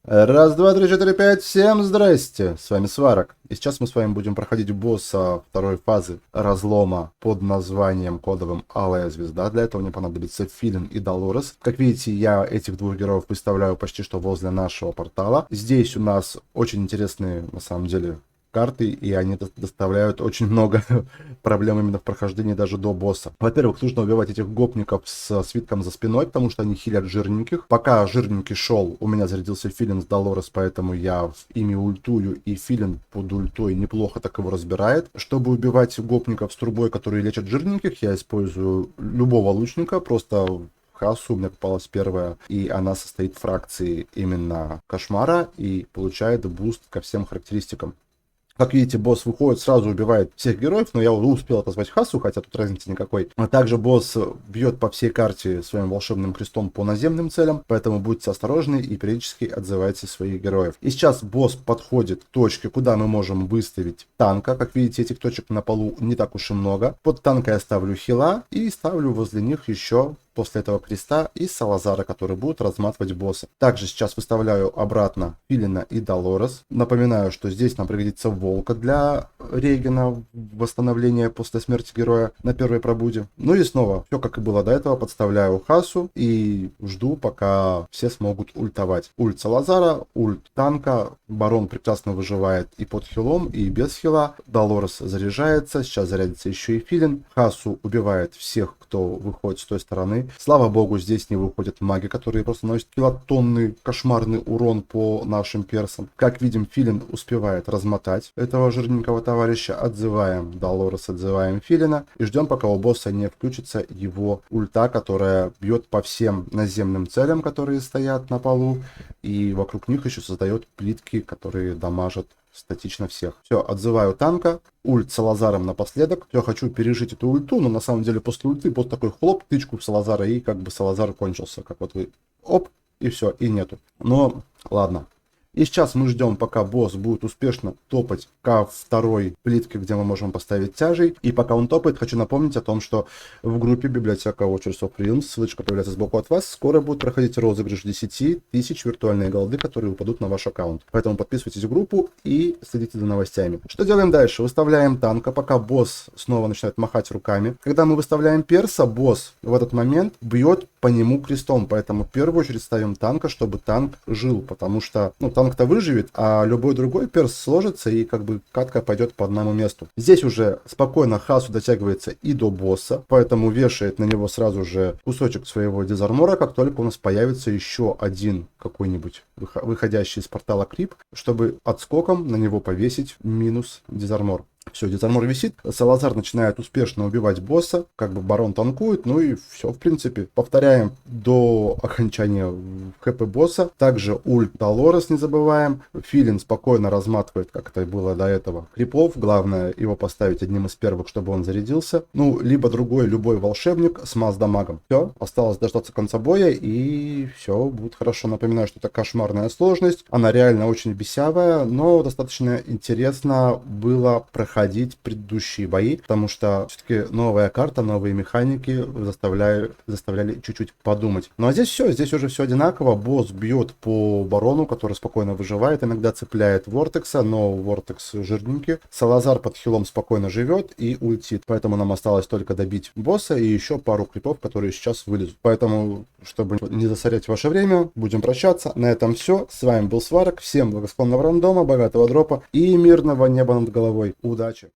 Раз, два, три, четыре, пять. Всем здрасте! С вами Сварог. И сейчас мы с вами будем проходить босса второй фазы разлома под названием кодовым Алая Звезда. Для этого мне понадобится Филин и Долорес. Как видите, я этих двух героев выставляю почти что возле нашего портала. Здесь у нас очень интересные, на самом деле, карты, и они доставляют очень много проблем именно в прохождении даже до босса. Во-первых, нужно убивать этих гопников с свитком за спиной, потому что они хилят жирненьких. Пока жирненький шел, у меня зарядился Филин с Долорес, поэтому я ими ультую, и Филин под ультой неплохо так его разбирает. Чтобы убивать гопников с трубой, которые лечат жирненьких, я использую любого лучника, просто Хасу у меня попалась первая, и она состоит в фракции именно Кошмара и получает буст ко всем характеристикам. Как видите, босс выходит, сразу убивает всех героев, но я уже успел отозвать Хасу, хотя тут разницы никакой. А также босс бьет по всей карте своим волшебным крестом по наземным целям, поэтому будьте осторожны и периодически отзывайте своих героев. И сейчас босс подходит к точке, куда мы можем выставить танка. Как видите, этих точек на полу не так уж и много. Под танка я ставлю хила и ставлю возле них еще после этого креста и Салазара, который будет разматывать босса. Также сейчас выставляю обратно Филина и Долорес. Напоминаю, что здесь нам пригодится Волка для регена, восстановления после смерти героя на первой пробуде. Ну и снова, все как и было до этого, подставляю Хасу и жду, пока все смогут ультовать. Ульт Салазара, ульт танка, Барон прекрасно выживает и под хилом, и без хила. Долорес заряжается, сейчас зарядится еще и Филин. Хасу убивает всех, кто выходит с той стороны. Слава богу, здесь не выходят маги, которые просто наносят килотонный кошмарный урон по нашим персам. Как видим, Филин успевает размотать этого жирненького товарища. Отзываем Долорес, отзываем Филина. И ждем, пока у босса не включится его ульта, которая бьет по всем наземным целям, которые стоят на полу. И вокруг них еще создает плитки, которые дамажат статично всех. Все, отзываю танка. Ульт Салазаром напоследок. Все, хочу пережить эту ульту, но на самом деле после ульты босс такой хлоп, тычку в Салазара, и как бы Салазар кончился. Как вот вы, оп, и все, и нету. Но ладно. И сейчас мы ждем, пока босс будет успешно топать ко второй плитке, где мы можем поставить тяжей. И пока он топает, хочу напомнить о том, что в группе библиотека Watchers of Realms, ссылочка появляется сбоку от вас, скоро будет проходить розыгрыш 10 тысяч виртуальной голды, которые упадут на ваш аккаунт. Поэтому подписывайтесь в группу и следите за новостями. Что делаем дальше? Выставляем танка, пока босс снова начинает махать руками. Когда мы выставляем перса, босс в этот момент бьет по нему крестом. Поэтому в первую очередь ставим танка, чтобы танк жил, потому что, ну, танк-то выживет, а любой другой перс сложится и как бы катка пойдет по одному месту. Здесь уже спокойно Хасу дотягивается и до босса, поэтому вешает на него сразу же кусочек своего дезармора, как только у нас появится еще один какой-нибудь выходящий из портала крип, чтобы отскоком на него повесить минус дезармор. Все, дезармор висит, Салазар начинает успешно убивать босса, как бы барон танкует, ну и все, в принципе. Повторяем до окончания хп босса. Также ульт Долорес не забываем. Филин спокойно разматывает, как это было до этого, крипов. Главное его поставить одним из первых, чтобы он зарядился. Ну, либо другой, любой волшебник с масс-дамагом. Все, осталось дождаться конца боя, и все будет хорошо. Напоминаю, что это кошмарная сложность. Она реально очень бесявая, но достаточно интересно было проходить предыдущие бои, потому что все-таки новая карта, новые механики заставляли чуть-чуть подумать. Ну а здесь все, здесь уже все одинаково. Босс бьет по барону, который спокойно выживает, иногда цепляет Вортекса, но Вортекс жирненький. Салазар под хилом спокойно живет и ультит, поэтому нам осталось только добить босса и еще пару крипов, которые сейчас вылезут. Поэтому, чтобы не засорять ваше время, будем прощаться. На этом все. С вами был Сварог. Всем благосклонного рандома, богатого дропа и мирного неба над головой. Удачи!